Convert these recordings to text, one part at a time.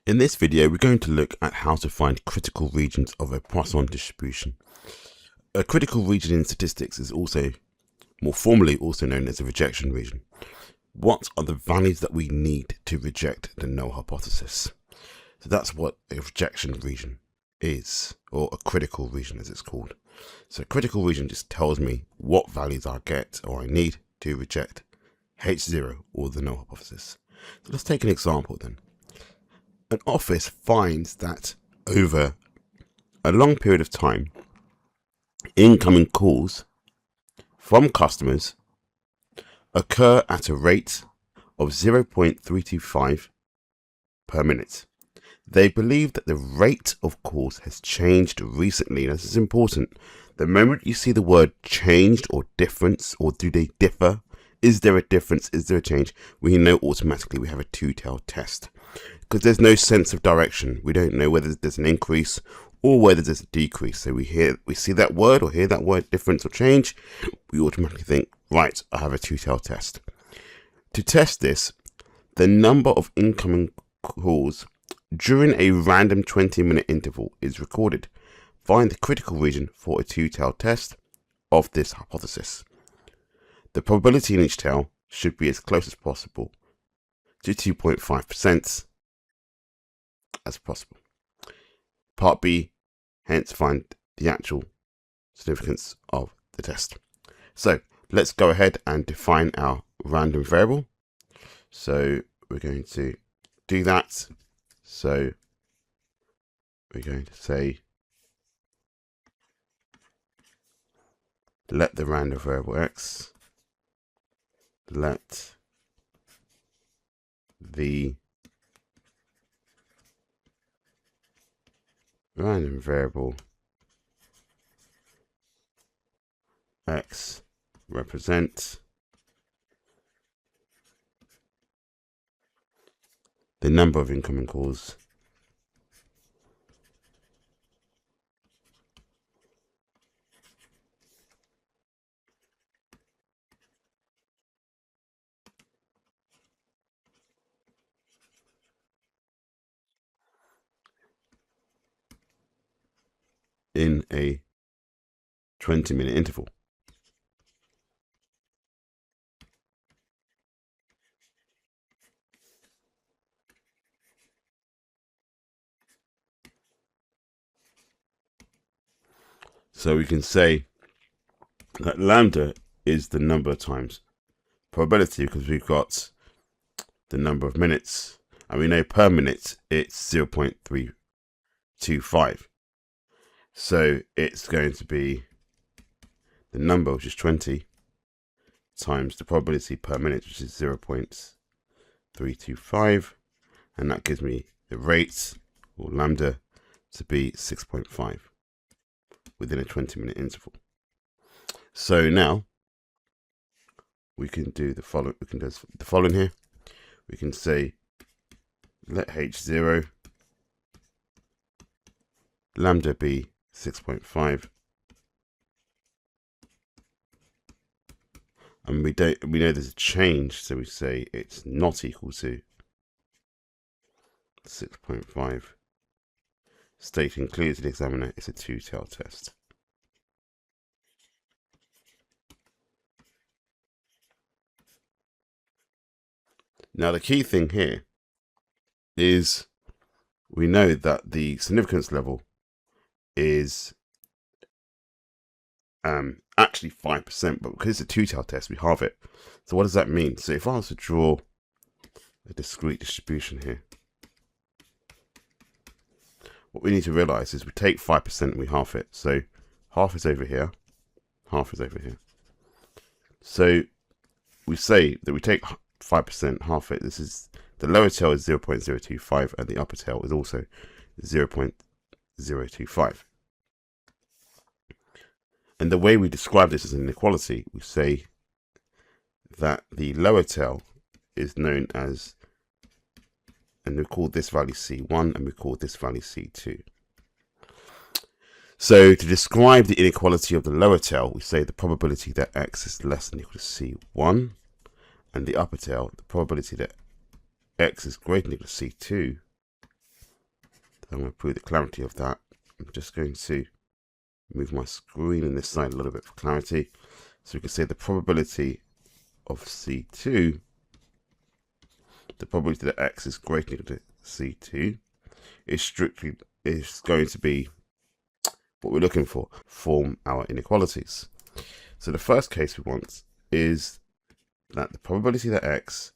In this video, we're going to look at how to find critical regions of a Poisson distribution. A critical region in statistics is also, more formally, also known as a rejection region. What are the values that we need to reject the null hypothesis? So that's what a rejection region is, or a critical region as it's called. So a critical region just tells me what values I get or I need to reject H0 or the null hypothesis. So let's take an example then. An office finds that over a long period of time, incoming calls from customers occur at a rate of 0.325 per minute. They believe that the rate of calls has changed recently. Now, this is important. The moment you see the word changed or difference, or do they differ? Is there a difference? Is there a change? We know automatically we have a two-tailed test. Because there's no sense of direction. We don't know whether there's an increase or whether there's a decrease. So we see that word or hear that word difference or change, we automatically think, right, I have a two-tailed test. To test this, the number of incoming calls during a random 20-minute interval is recorded. Find the critical region for a two-tailed test of this hypothesis. The probability in each tail should be as close as possible to 2.5% as possible. Part B, hence find the actual significance of the test. So let's go ahead and define our random variable. So we're going to do that. So we're going to say, let the random variable x, let the random variable x represent the number of incoming calls in a 20-minute interval. So we can say that lambda is the number of times probability, because we've got the number of minutes, and we know per minute it's 0.325. So it's going to be the number, which is 20, times the probability per minute, which is 0.325, and that gives me the rate, or lambda, to be 6.5 within a 20-minute interval. So now we can do the following. We can do the following here. We can say, let H0 lambda be 6.5, and we know there's a change, so we say it's not equal to 6.5, stating clearly to the examiner it's a two-tailed test. Now the key thing here is we know that the significance level is actually 5%, but because it's a two-tailed test, we halve it. So what does that mean? So if I was to draw a discrete distribution here, what we need to realize is we take 5% and we halve it. So half is over here, half is over here. So we say that we take 5%, half it. This is, the lower tail is 0.025 and the upper tail is also 0.025. And the way we describe this as an inequality, we say that the lower tail is known as, and we call this value C1 and we call this value C2. So to describe the inequality of the lower tail, we say the probability that x is less than or equal to C1, and the upper tail, the probability that x is greater than or equal to C2, I'm going to improve the clarity of that. I'm just going to move my screen on this side a little bit for clarity. So we can say the probability of C2, the probability that X is greater than equal to C2 is going to be what we're looking for, form our inequalities. So the first case we want is that the probability that X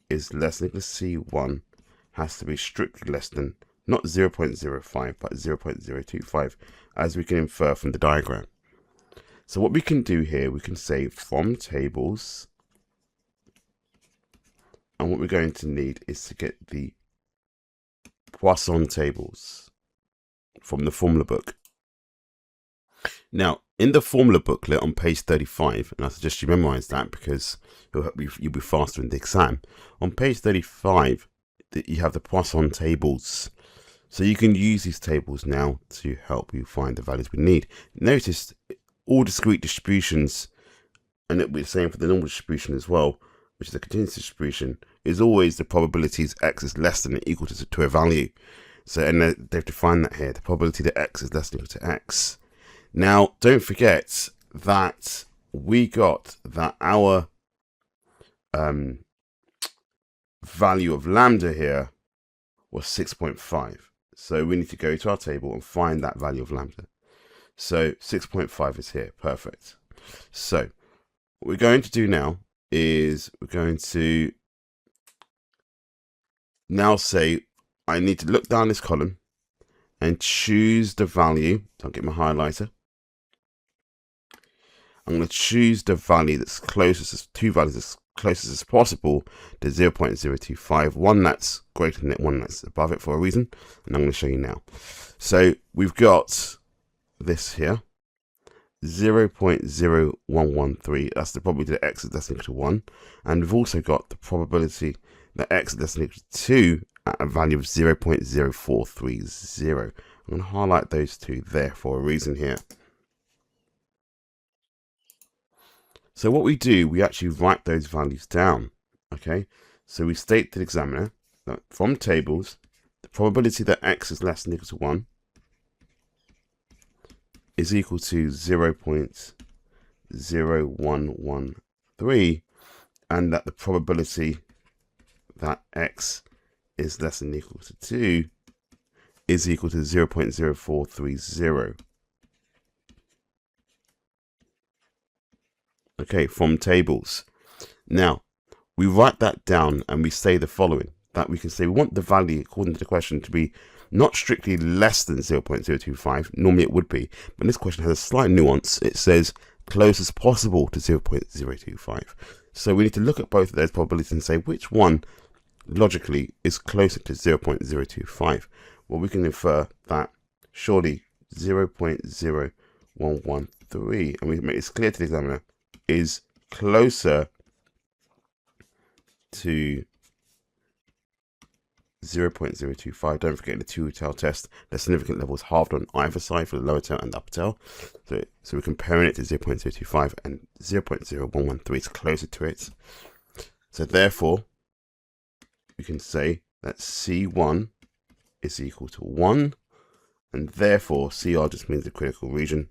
is less than equal to C1 has to be strictly less than not 0.05 but 0.025, as we can infer from the diagram. So what we can do here, we can say from tables, and what we're going to need is to get the Poisson tables from the formula book. Now, in the formula booklet on page 35, and I suggest you memorize that because you'll be faster in the exam. On page 35, you have the Poisson tables. So you can use these tables now to help you find the values we need. Notice all discrete distributions, and it'll be the same for the normal distribution as well, which is a continuous distribution, is always the probabilities X is less than or equal to a value. So, and they've defined that here, the probability that X is less than or equal to X. Now, don't forget that we got that our value of lambda here was 6.5. So we need to go to our table and find that value of lambda. So 6.5 is here. Perfect. So what we're going to do now is we're going to now say I need to look down this column and choose the value. So I'll get my highlighter. I'm going to choose the value that's closest, two values as closest as possible to 0.025, one that's greater than it, one that's above it for a reason, and I'm going to show you now. So we've got this here, 0.0113, that's the probability that X is less than or equal to 1, and we've also got the probability that X is less than or equal to 2 at a value of 0.0430. I'm going to highlight those two there for a reason here. So what we do, we actually write those values down, okay? So we state to the examiner that from tables, the probability that X is less than or equal to 1 is equal to 0.0113, and that the probability that X is less than or equal to 2 is equal to 0.0430. Okay, from tables. Now, we write that down and we say the following, that we can say we want the value, according to the question, to be not strictly less than 0.025. Normally it would be, but this question has a slight nuance. It says close as possible to 0.025. So we need to look at both of those probabilities and say which one logically is closer to 0.025. Well, we can infer that surely 0.0113, and we can make this clear to the examiner, is closer to 0.025. Don't forget, in the two-tail test, the significant level is halved on either side for the lower tail and the upper tail. So we're comparing it to 0.025, and 0.0113 is closer to it. So therefore, we can say that C1 is equal to 1, and therefore CR just means the critical region.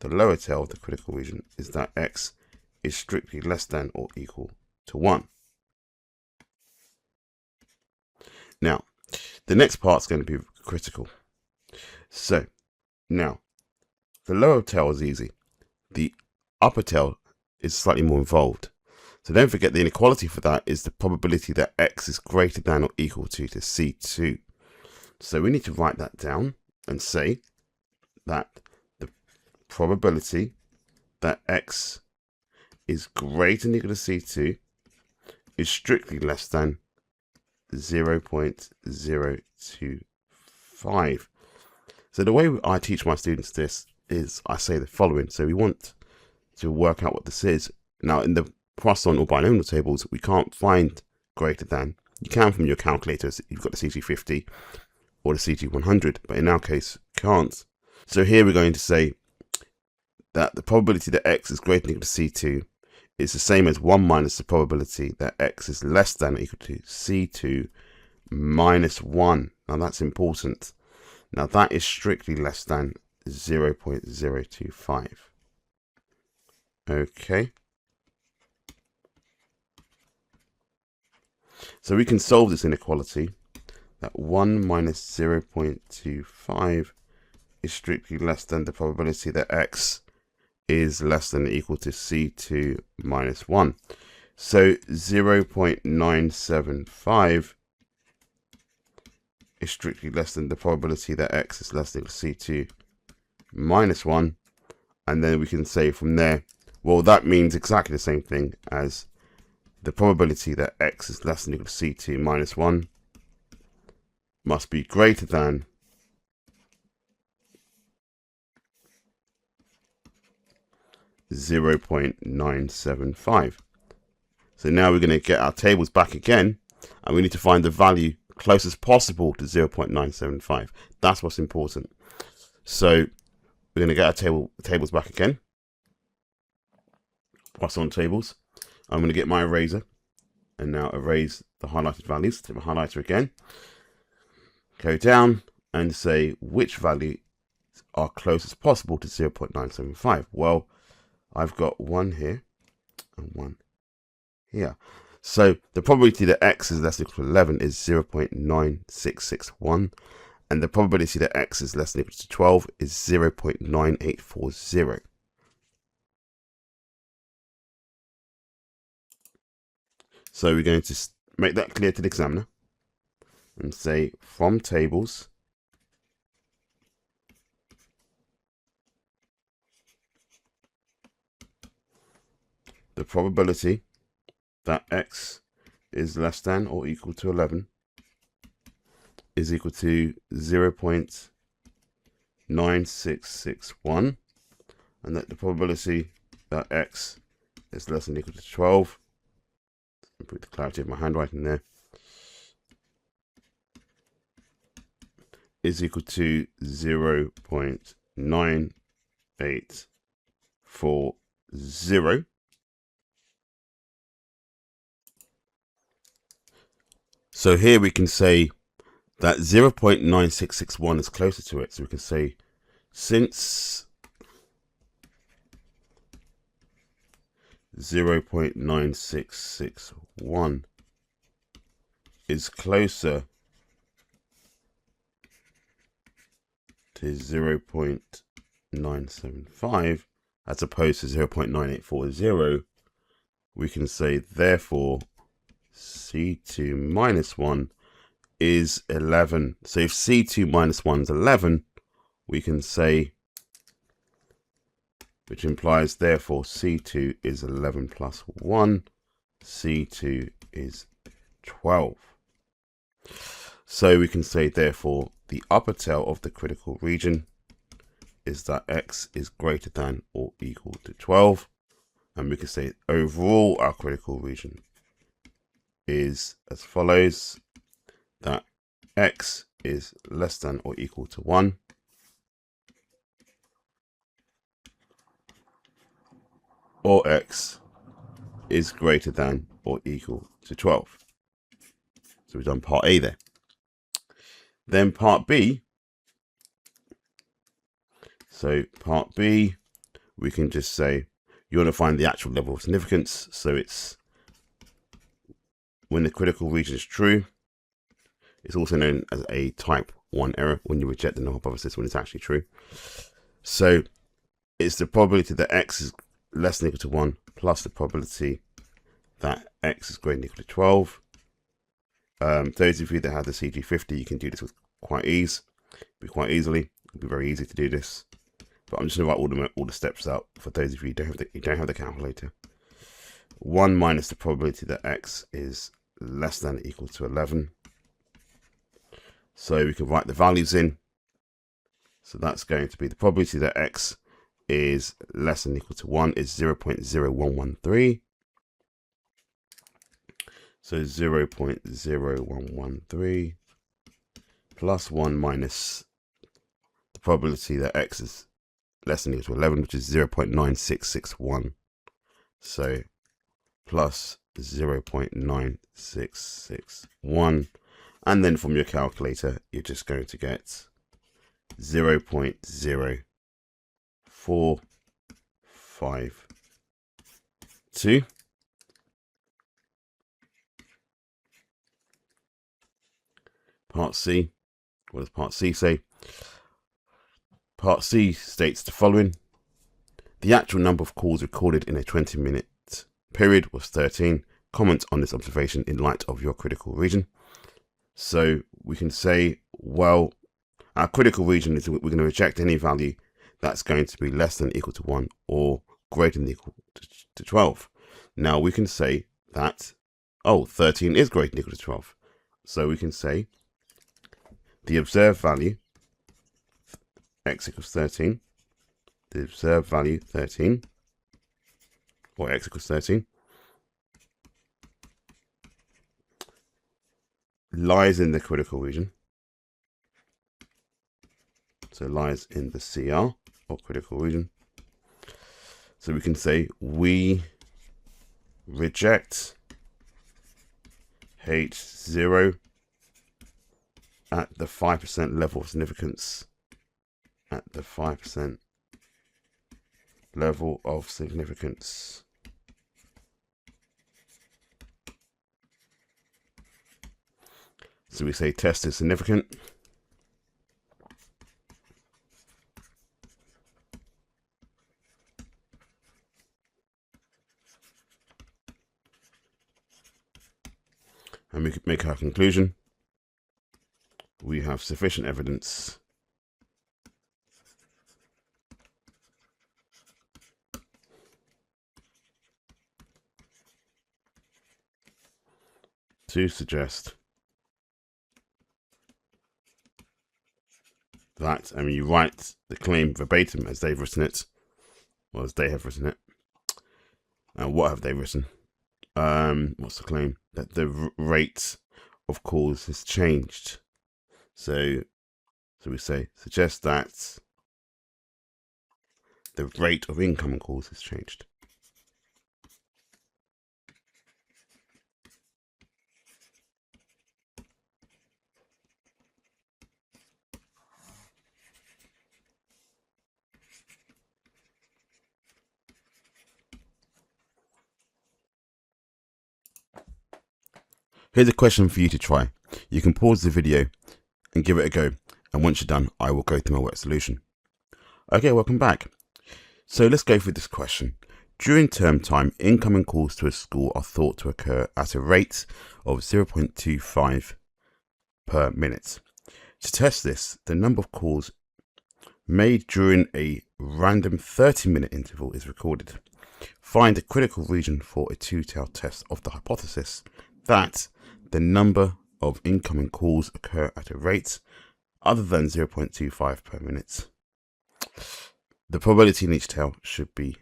The lower tail of the critical region is that X is strictly less than or equal to 1. Now, the next part is going to be critical. So, now, the lower tail is easy. The upper tail is slightly more involved. So don't forget the inequality for that is the probability that X is greater than or equal to C2. So we need to write that down and say that the probability that X is greater than or equal to C2 is strictly less than 0.025. So the way I teach my students this is I say the following. So we want to work out what this is. Now in the Poisson or binomial tables, we can't find greater than. You can from your calculators. You've got the CG50 or the CG100, but in our case, can't. So here we're going to say that the probability that X is greater than or equal to C2 is the same as 1 minus the probability that X is less than or equal to C2 minus 1. Now that's important. Now that is strictly less than 0.025. Okay. So we can solve this inequality that 1 minus 0.25 is strictly less than the probability that x is less than or equal to C2 minus 1. So 0.975 is strictly less than the probability that x is less than or equal to C2 minus 1. And then we can say from there, well, that means exactly the same thing as the probability that x is less than or equal to C2 minus 1 must be greater than 0.975. So now we're going to get our tables back again, and we need to find the value closest possible to 0.975. That's what's important. So we're going to get our tables back again. Poisson tables. I'm going to get my eraser and now erase the highlighted values. Take my highlighter again. Go down and say which value are closest possible to 0.975. Well, I've got one here and one here. So the probability that x is less than or equal to 11 is 0.9661. And the probability that x is less than or equal to 12 is 0.9840. So we're going to make that clear to the examiner and say from tables the probability that x is less than or equal to 11 is equal to 0.9661, and that the probability that x is less than or equal to 12, improve the clarity of my handwriting there, is equal to 0.9840. So here we can say that 0.9661 is closer to it. So we can say since 0.9661 is closer to 0.975 as opposed to 0.9840, we can say therefore C2 minus 1 is 11. So if C2 minus 1 is 11, we can say, which implies therefore C2 is 11 plus 1, C2 is 12. So we can say therefore the upper tail of the critical region is that x is greater than or equal to 12. And we can say overall our critical region is as follows, that x is less than or equal to 1, or x is greater than or equal to 12. So we've done part A there. Then part B. So part B, we can just say you want to find the actual level of significance. So it's when the critical region is true. It's also known as a type 1 error, when you reject the null hypothesis when it's actually true. So it's the probability that x is less than or equal to 1 plus the probability that x is greater than or equal to 12. Those of you that have the CG50, you can do this with quite easily. It'll be very easy to do this. But I'm just going to write all the steps out for those of you who don't have the calculator. 1 minus the probability that x is less than or equal to 11. So we can write the values in. So that's going to be the probability that x is less than or equal to 1 is 0.0113. So 0.0113 plus 1 minus the probability that x is less than or equal to 11, which is 0.9661. So plus 0.9661. And then from your calculator, you're just going to get 0.0452. Part C. What does Part C say? Part C states the following. The actual number of calls recorded in a 20-minute period was 13. Comment on this observation in light of your critical region. So we can say, well, our critical region is we're going to reject any value that's going to be less than equal to 1 or greater than equal to 12. Now we can say that, 13 is greater than equal to 12. So we can say the observed value, x equals 13, the observed value 13, or x equals 13, lies in the critical region. So lies in the CR, or critical region. So we can say we reject H0 at the 5% level of significance. At the 5% level of significance. So we say test is significant. And we could make our conclusion. We have sufficient evidence to suggest that, I mean, you write the claim verbatim as they've written it, or as they have written it. And what have they written? What's the claim? That the rate of calls has changed. So we say, suggest that the rate of incoming calls has changed. Here's a question for you to try. You can pause the video and give it a go. And once you're done, I will go through my work solution. Okay, welcome back. So let's go through this question. During term time, incoming calls to a school are thought to occur at a rate of 0.25 per minute. To test this, the number of calls made during a random 30-minute interval is recorded. Find the critical region for a two-tailed test of the hypothesis that the number of incoming calls occur at a rate other than 0.25 per minute. The probability in each tail should be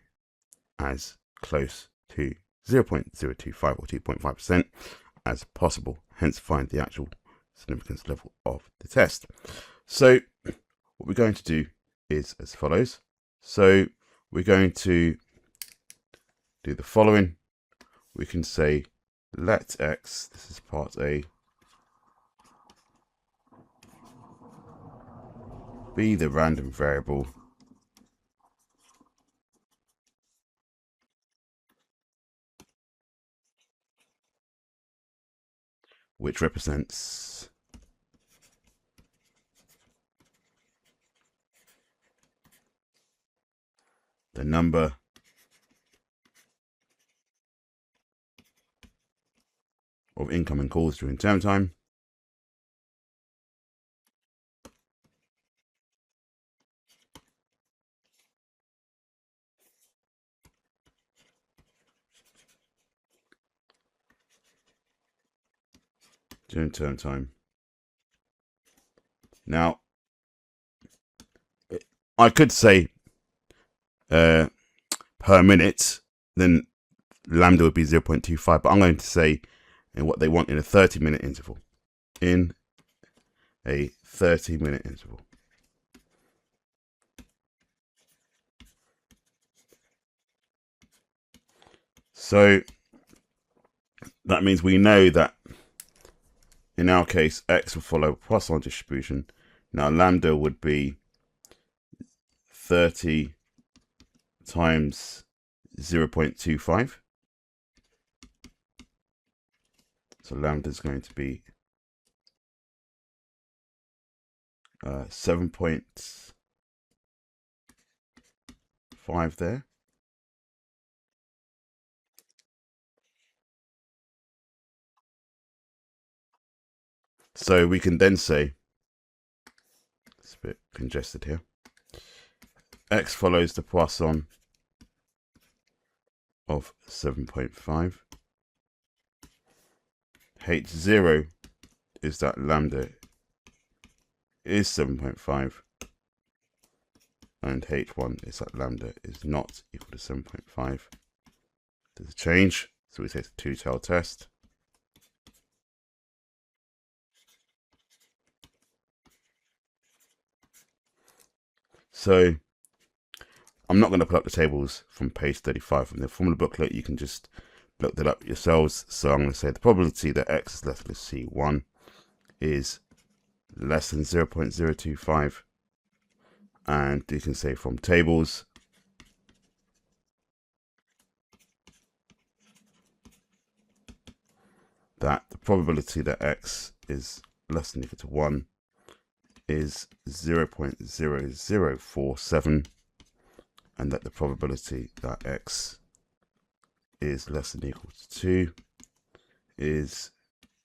as close to 0.025 or 2.5% as possible. Hence, find the actual significance level of the test. So what we're going to do is as follows. So we're going to do the following. We can say let x, this is part A, be the random variable which represents the number of incoming calls during term time. During term time. Now, I could say per minute, then lambda would be 0.25, but I'm going to say in what they want in a 30-minute interval. In a 30-minute interval. So that means we know that in our case, x will follow Poisson distribution. Now lambda would be 30 times 0.25. So lambda is going to be 7.5 there. So we can then say, it's a bit congested here, x follows the Poisson of 7.5. H0 is that lambda is 7.5, and H1 is that lambda is not equal to 7.5. There's a change, so we say it's a two-tailed test. So I'm not going to put up the tables from page 35 from the formula booklet. You can just look that up yourselves. So I'm going to say the probability that x is less than C1 is less than 0.025. And you can say from tables that the probability that x is less than or equal to 1 is 0.0047, and that the probability that x is less than or equal to 2 is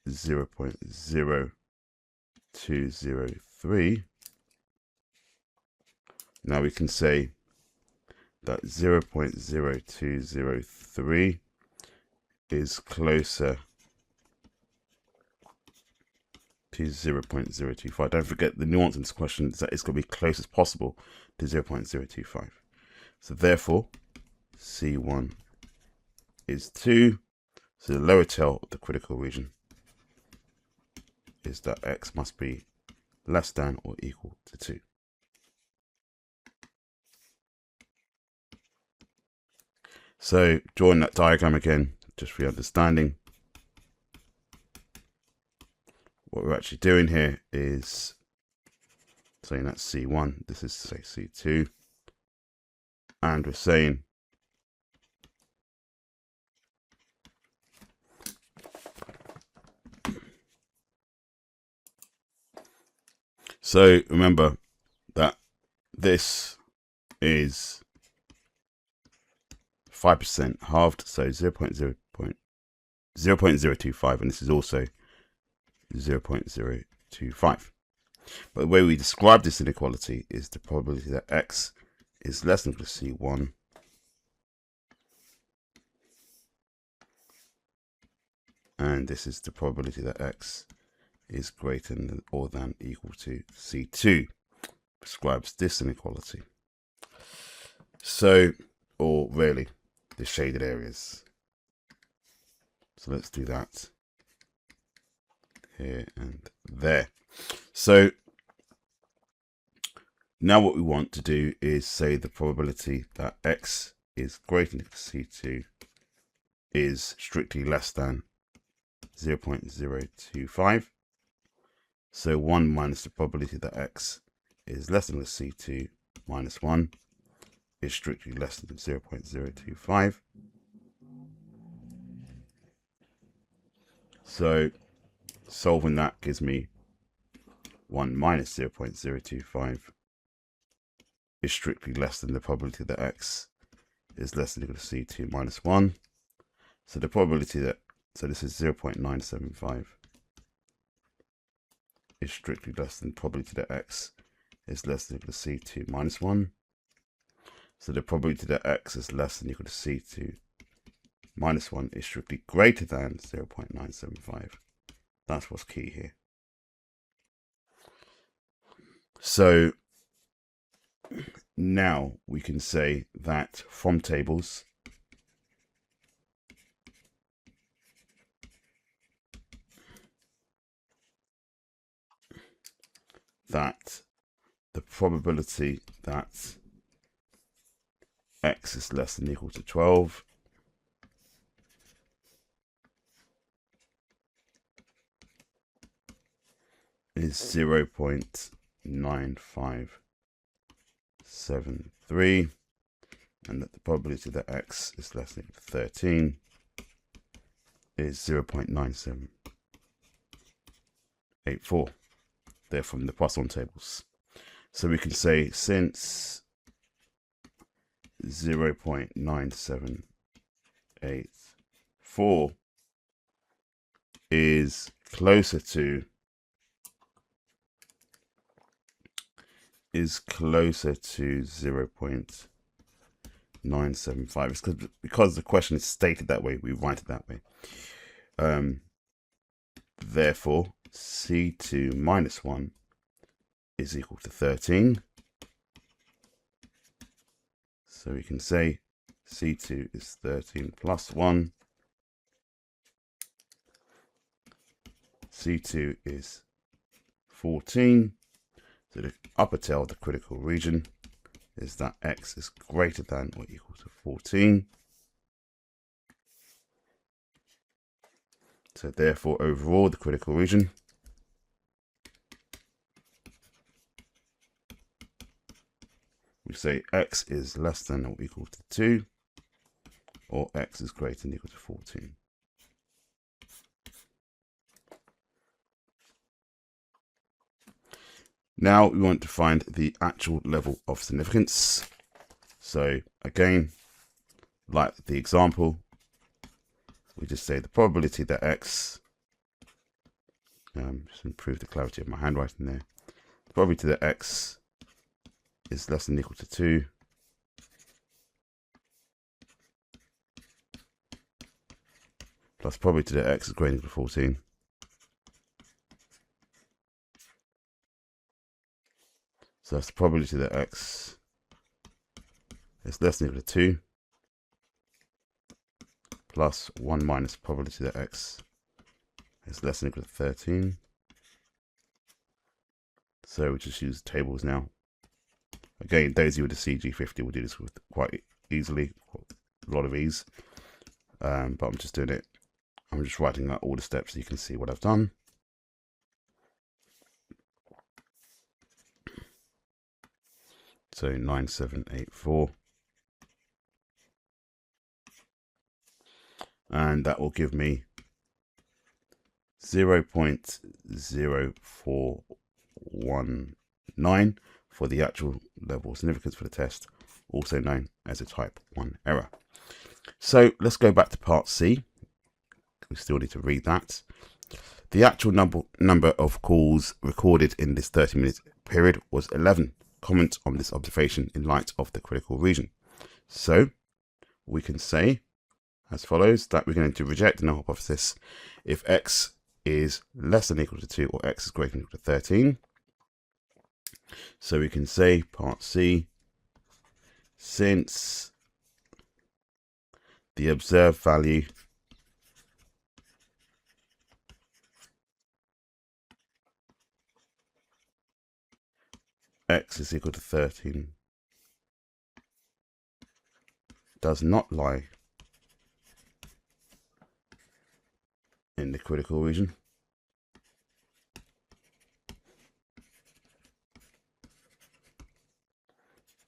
0.0203. Now we can say that 0.0203 is closer to 0.025. Don't forget the nuance in this question is that it's going to be close as possible to 0.025. So therefore, C1 is 2. So the lower tail of the critical region is that x must be less than or equal to 2. So drawing that diagram again, just for your understanding, what we're actually doing here is saying that's C1, this is say C2, and we're saying so remember that this is 5% halved, so 0.025, and this is also 0.025. But the way we describe this inequality is the probability that x is less than or equal to C1 and this is the probability that x is greater than or than equal to C2. Describes this inequality. So, or really, the shaded areas. So let's do that here and there. So now what we want to do is say the probability that x is greater than C2 is strictly less than 0.025. So 1 minus the probability that x is less than C2 minus 1 is strictly less than 0.025. So solving that gives me 1 minus 0.025 is strictly less than the probability that x is less than or equal to C2 minus 1. So the probability that, so this is 0.975 is strictly less than the probability that x is less than or equal to C2 minus 1. So the probability that x is less than or equal to C2 minus 1 is strictly greater than 0.975. That's what's key here. So now we can say that from tables that the probability that x is less than or equal to 12 is 0.9573, and that the probability that x is less than 13 is 0.9784. They're from the Poisson tables. So we can say since 0.9784 is closer to 0.975. It's because the question is stated that way, we write it that way. Therefore, C2 minus 1 is equal to 13. So we can say C2 is 13 plus 1. C2 is 14. So the upper tail of the critical region is that x is greater than or equal to 14. So therefore, overall, the critical region we say x is less than or equal to 2, or x is greater than or equal to 14. Now we want to find the actual level of significance. So again, like the example, we just say the probability that x, just improve the clarity of my handwriting there, the probability that x is less than or equal to 2 plus probability that x is greater than or equal to 14. So that's the probability that x is less than or equal to 2 plus 1 minus probability that x is less than or equal to 13. So we just use tables now. Again, those of you with the CG50 will do this with quite easily, a lot of ease. But I'm just doing it. I'm just writing out all the steps so you can see what I've done. So 9784. And that will give me 0.0419 for the actual level of significance for the test, also known as a type 1 error. So let's go back to part C. We still need to read that. The actual number of calls recorded in this 30-minute period was 11. Comment on this observation in light of the critical region. So we can say as follows, that we're going to reject the null hypothesis if x is less than or equal to 2 or x is greater than or equal to 13. So we can say part C, since the observed value x is equal to 13 does not lie in the critical region,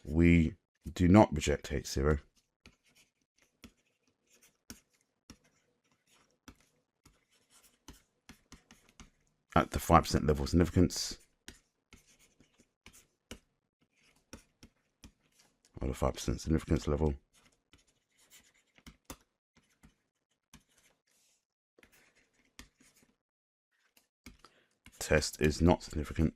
we do not reject H0. At the 5% level of significance, or the 5% significance level. Test is not significant.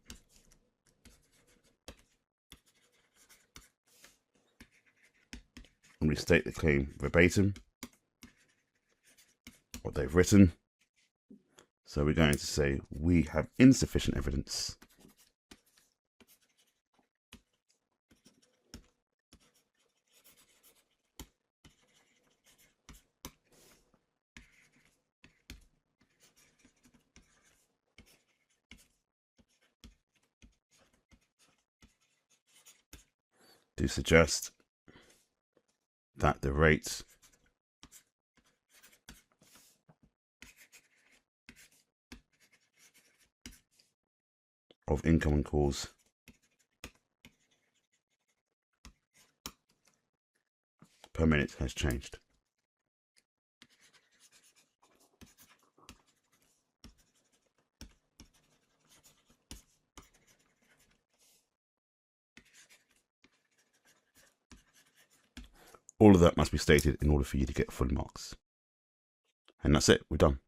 And we state the claim verbatim, what they've written. So we're going to say we have insufficient evidence to suggest that the rate of incoming calls per minute has changed. All of that must be stated in order for you to get full marks. And that's it, we're done.